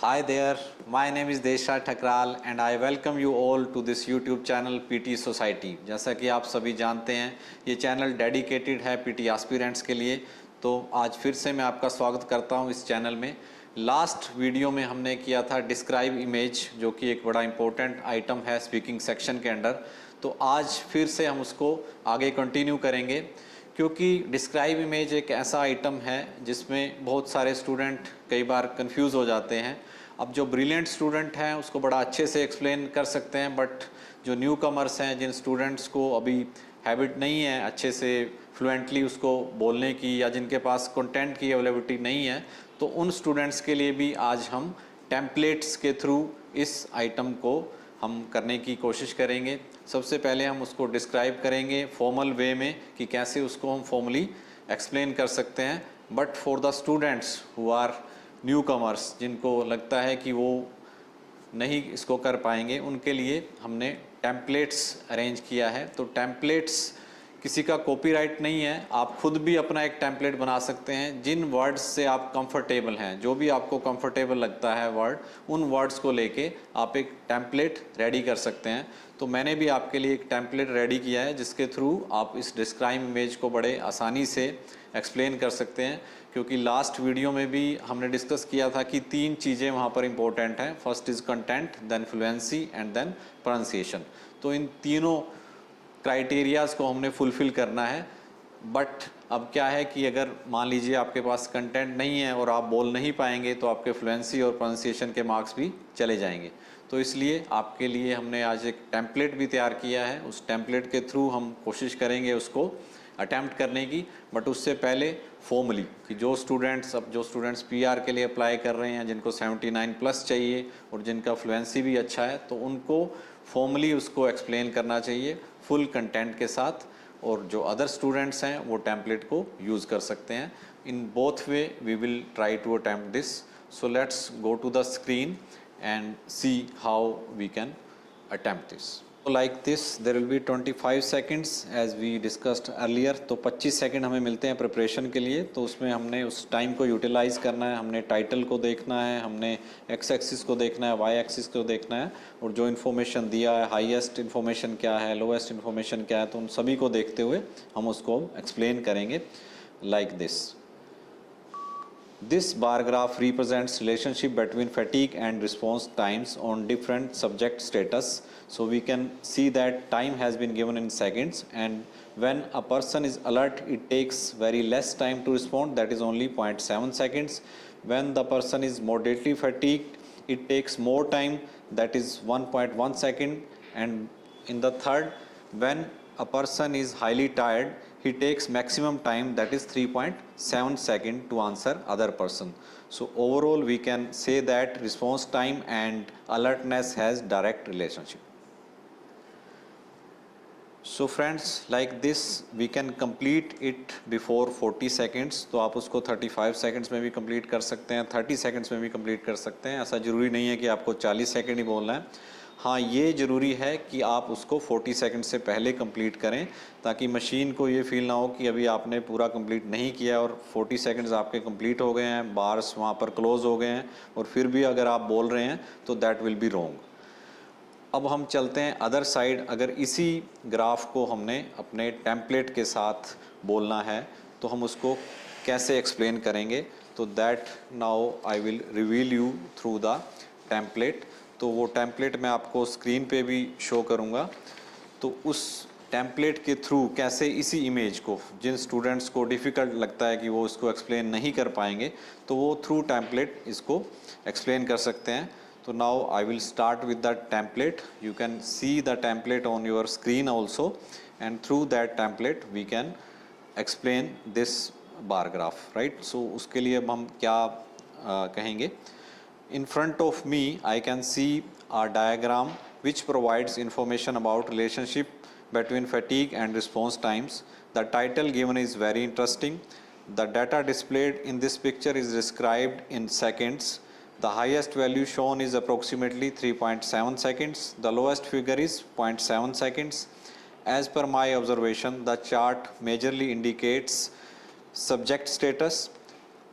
Hi there, my name is Desha Thakral and I welcome you all to this YouTube channel PT Society। जैसा कि आप सभी जानते हैं ये चैनल डेडिकेटेड है PT एस्पिरेंट्स के लिए, तो आज फिर से मैं आपका स्वागत करता हूं इस चैनल में। लास्ट वीडियो में हमने किया था डिस्क्राइब इमेज, जो कि एक बड़ा इंपॉर्टेंट आइटम है स्पीकिंग सेक्शन के अंडर। तो आज फिर से हम उसको आगे कंटिन्यू करेंगे, क्योंकि डिस्क्राइब इमेज एक ऐसा आइटम है जिसमें बहुत सारे स्टूडेंट कई बार कंफ्यूज हो जाते हैं। अब जो ब्रिलियंट स्टूडेंट हैं उसको बड़ा अच्छे से एक्सप्लेन कर सकते हैं, बट जो न्यू कमर्स हैं, जिन स्टूडेंट्स को अभी हैबिट नहीं है अच्छे से फ्लुएंटली उसको बोलने की, या जिनके पास कंटेंट की अवेलेबिलिटी नहीं है, तो उन स्टूडेंट्स के लिए भी आज हम टेम्पलेट्स के थ्रू इस आइटम को हम करने की कोशिश करेंगे। सबसे पहले हम उसको डिस्क्राइब करेंगे फॉर्मल वे में कि कैसे उसको हम फॉर्मली एक्सप्लेन कर सकते हैं। But for the students who are newcomers, जिनको लगता है कि वो नहीं इसको कर पाएंगे, उनके लिए हमने टेम्पलेट्स अरेंज किया है। तो टेम्पलेट्स किसी का कॉपीराइट नहीं है, आप खुद भी अपना एक टेम्पलेट बना सकते हैं। जिन वर्ड्स से आप कंफर्टेबल हैं, जो भी आपको कंफर्टेबल लगता है वर्ड, उन वर्ड्स को लेके आप एक टेम्पलेट रेडी कर सकते हैं। तो मैंने भी आपके लिए एक टेम्पलेट रेडी किया है जिसके थ्रू आप इस डिस्क्राइब इमेज को बड़े आसानी से एक्सप्लेन कर सकते हैं। क्योंकि लास्ट वीडियो में भी हमने डिस्कस किया था कि 3 चीज़ें वहाँ पर इंपॉर्टेंट हैं। First is content, then fluency and then pronunciation. तो इन तीनों क्राइटेरियाज़ को हमने फुलफ़िल करना है। बट अब क्या है कि अगर मान लीजिए आपके पास कंटेंट नहीं है और आप बोल नहीं पाएंगे, तो आपके फ्लुएंसी और प्रोनाउंसिएशन के मार्क्स भी चले जाएंगे। तो इसलिए आपके लिए हमने आज एक टेम्पलेट भी तैयार किया है। उस टेम्पलेट के थ्रू हम कोशिश करेंगे उसको अटैम्प्ट करने की। बट उससे पहले फॉर्मली कि जो स्टूडेंट्स पीआर के लिए अप्लाई कर रहे हैं, जिनको 79 प्लस चाहिए और जिनका फ्लुएंसी भी अच्छा है, तो उनको फॉर्मली उसको एक्सप्लेन करना चाहिए फुल कंटेंट के साथ। और जो अदर स्टूडेंट्स हैं वो टेम्पलेट को यूज़ कर सकते हैं। In both way we will try to attempt this. So let's go to the screen and see how we can attempt this. So like this there will be 25 seconds as we discussed earlier। तो 25 second हमें मिलते हैं preparation के लिए, तो उसमें हमने उस टाइम को यूटिलाइज़ करना है। हमने टाइटल को देखना है, हमने एक्स एक्सिस को देखना है, वाई एक्सिस को देखना है, और जो इन्फॉर्मेशन दिया है, हाईएस्ट इन्फॉर्मेशन क्या है, लोएस्ट इन्फॉर्मेशन क्या है, तो उन सभी को देखते हुए हम उसको एक्सप्लेन करेंगे like this. This bar graph represents relationship between fatigue and response times on different subject status. So we can see that time has been given in seconds, and when a person is alert, it takes very less time to respond, that is only 0.7 seconds. When the person is moderately fatigued, it takes more time, that is 1.1 second. And in the third, when a person is highly tired, he takes maximum time, that is 3.7 second to answer other person. So overall we can say that response time and alertness has direct relationship. So friends, like this we can complete it before 40 seconds। तो आप उसको 35 seconds में भी complete कर सकते हैं, 30 seconds में भी complete कर सकते हैं। ऐसा ज़रूरी नहीं है कि आपको 40 सेकेंड ही बोलना है। हाँ, ये ज़रूरी है कि आप उसको 40 सेकंड से पहले कंप्लीट करें, ताकि मशीन को ये फील ना हो कि अभी आपने पूरा कंप्लीट नहीं किया और 40 सेकंड्स आपके कंप्लीट हो गए हैं, बार्स वहाँ पर क्लोज हो गए हैं, और फिर भी अगर आप बोल रहे हैं तो दैट विल बी रॉन्ग। अब हम चलते हैं अदर साइड। अगर इसी ग्राफ को हमने अपने टेम्पलेट के साथ बोलना है तो हम उसको कैसे एक्सप्लेन करेंगे, तो that now I will reveal you through the template. तो वो टेम्पलेट मैं आपको स्क्रीन पे भी शो करूँगा। तो उस टेम्पलेट के थ्रू कैसे इसी इमेज को, जिन स्टूडेंट्स को डिफ़िकल्ट लगता है कि वो इसको एक्सप्लेन नहीं कर पाएंगे, तो वो थ्रू टेम्पलेट इसको एक्सप्लेन कर सकते हैं। तो now I will start with the template. You can see the template on your screen also, and through that template we can explain this bar graph, right. So उसके लिए अब हम क्या कहेंगे। In front of me I can see a diagram which provides information about relationship between fatigue and response times. The title given is very interesting. The data displayed in this picture is described in seconds. The highest value shown is approximately 3.7 seconds. The lowest figure is 0.7 seconds. As per my observation, the chart majorly indicates subject status.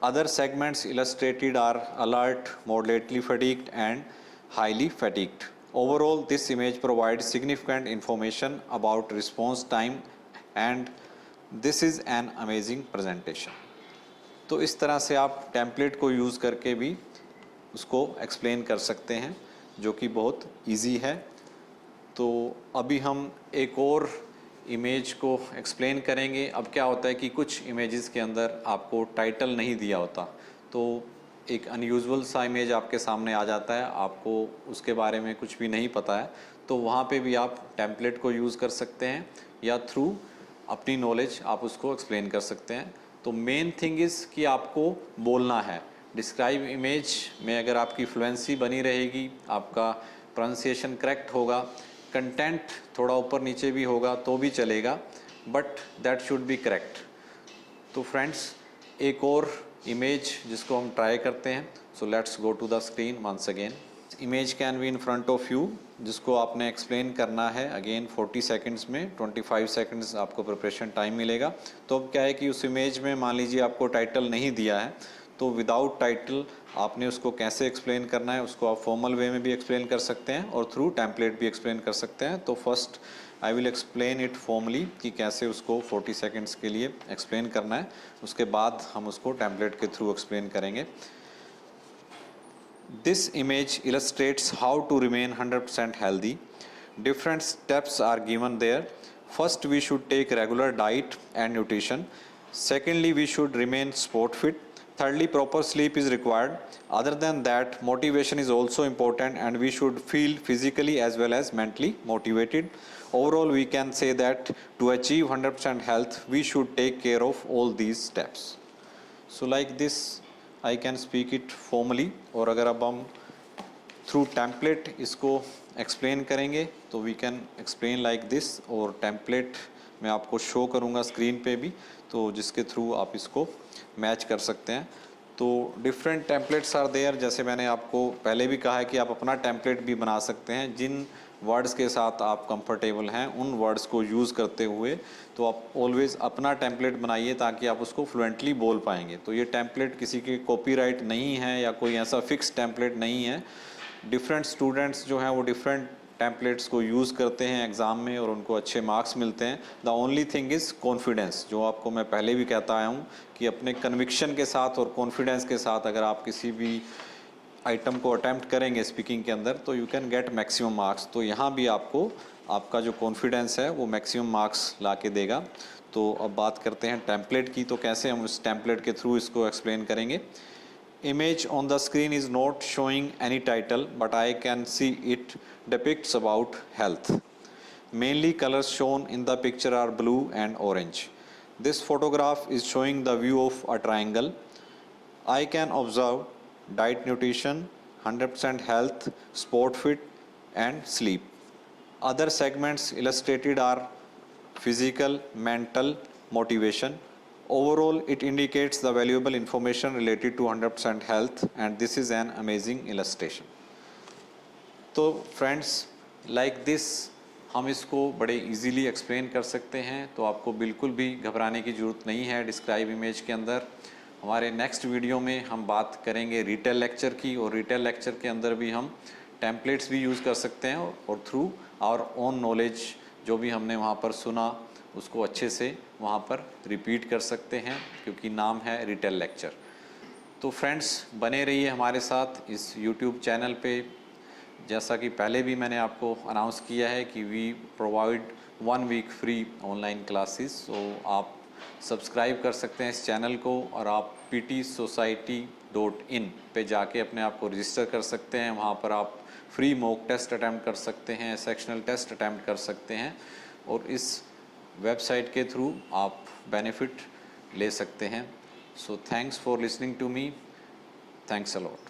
Other segments illustrated are alert, moderately fatigued and highly fatigued. Overall, this image provides significant information about response time and this is an amazing presentation. तो इस तरह से आप template को use करके भी उसको explain कर सकते हैं, जो कि बहुत इजी है। तो अभी हम एक और इमेज को एक्सप्लेन करेंगे। अब क्या होता है कि कुछ इमेजेस के अंदर आपको टाइटल नहीं दिया होता, तो एक अनयूजुअल सा इमेज आपके सामने आ जाता है, आपको उसके बारे में कुछ भी नहीं पता है, तो वहाँ पे भी आप टेम्पलेट को यूज़ कर सकते हैं या थ्रू अपनी नॉलेज आप उसको एक्सप्लेन कर सकते हैं। तो मेन थिंग इज़ कि आपको बोलना है। डिस्क्राइब इमेज में अगर आपकी फ्लुएंसी बनी रहेगी, आपका प्रोनाउंसिएशन करेक्ट होगा, कंटेंट थोड़ा ऊपर नीचे भी होगा तो भी चलेगा, but that should be correct. तो फ्रेंड्स, एक और इमेज जिसको हम ट्राई करते हैं। So let's go to the screen once again. Image can be in front of you, जिसको आपने एक्सप्लेन करना है अगेन 40 सेकंड्स में। 25 सेकंड्स आपको प्रिपरेशन टाइम मिलेगा। तो अब क्या है कि उस इमेज में मान लीजिए आपको टाइटल नहीं दिया है, तो विदाउट टाइटल आपने उसको कैसे एक्सप्लेन करना है, उसको आप फॉर्मल वे में भी एक्सप्लेन कर सकते हैं और थ्रू टेम्पलेट भी एक्सप्लेन कर सकते हैं। तो first I will explain it formally कि कैसे उसको 40 सेकंड्स के लिए एक्सप्लेन करना है, उसके बाद हम उसको टेम्पलेट के थ्रू एक्सप्लेन करेंगे। This image illustrates how to remain 100% healthy. Different steps are given there. First, we should take regular diet and nutrition. Secondly, we should remain sport fit. Thirdly, proper sleep is required. Other than that, motivation is also important and we should feel physically as well as mentally motivated. Overall, we can say that to achieve 100% health, we should take care of all these steps. So like this, I can speak it formally। और अगर अब हम through template इसको explain करेंगे तो we can explain like this, और template मैं आपको शो करूँगा स्क्रीन पे भी, तो जिसके थ्रू आप इसको मैच कर सकते हैं। तो डिफरेंट टेम्पलेट्स आर देयर। जैसे मैंने आपको पहले भी कहा है कि आप अपना टेम्पलेट भी बना सकते हैं। जिन वर्ड्स के साथ आप कंफर्टेबल हैं उन वर्ड्स को यूज़ करते हुए तो आप ऑलवेज़ अपना टेम्पलेट बनाइए ताकि आप उसको फ्लुएंटली बोल पाएंगे। तो ये टेम्पलेट किसी के कॉपीराइट नहीं है या कोई ऐसा फिक्स टेम्पलेट नहीं है। डिफरेंट स्टूडेंट्स जो हैं वो डिफरेंट टेम्पलेट्स को यूज़ करते हैं एग्ज़ाम में और उनको अच्छे मार्क्स मिलते हैं। The only thing is confidence, जो आपको मैं पहले भी कहता आया हूँ कि अपने कन्विक्शन के साथ और कॉन्फिडेंस के साथ अगर आप किसी भी आइटम को अटैम्प्ट करेंगे स्पीकिंग के अंदर तो you can get maximum marks. तो यहाँ भी आपको आपका जो कॉन्फिडेंस है वो मैक्सिमम मार्क्स ला के देगा। तो अब बात करते हैं टेम्पलेट की, तो कैसे हम उस टेम्पलेट के थ्रू इसको एक्सप्लेन करेंगे। Image on the screen is not showing any title, but I can see it depicts about health. Mainly colors shown in the picture are blue and orange. This photograph is showing the view of a triangle. I can observe diet, nutrition, 100% health, sport fit and sleep. Other segments illustrated are physical, mental, motivation. Overall, it indicates the valuable information related to 100% health and this is an amazing illustration. तो friends, like this हम इसको बड़े easily explain कर सकते हैं, तो आपको बिल्कुल भी घबराने की ज़रूरत नहीं है डिस्क्राइब इमेज के अंदर। हमारे नेक्स्ट वीडियो में हम बात करेंगे रिटेल लेक्चर की, और रिटेल लेक्चर के अंदर भी हम टेम्पलेट्स भी यूज़ कर सकते हैं और थ्रू आवर ओन नॉलेज जो भी हमने वहाँ पर सुना उसको अच्छे से वहाँ पर रिपीट कर सकते हैं, क्योंकि नाम है रिटेल लेक्चर। तो फ्रेंड्स, बने रहिए हमारे साथ इस यूट्यूब चैनल पे। जैसा कि पहले भी मैंने आपको अनाउंस किया है कि we provide 1 week free online classes, तो आप सब्सक्राइब कर सकते हैं इस चैनल को और आप ptsociety.in पे जाके अपने आप को रजिस्टर कर सकते हैं। वहाँ पर आप फ्री मॉक टेस्ट अटैम्प्ट कर सकते हैं, सेक्शनल टेस्ट अटैम्प्ट कर सकते हैं और इस वेबसाइट के थ्रू आप बेनिफिट ले सकते हैं। So thanks for listening to me, thanks a lot.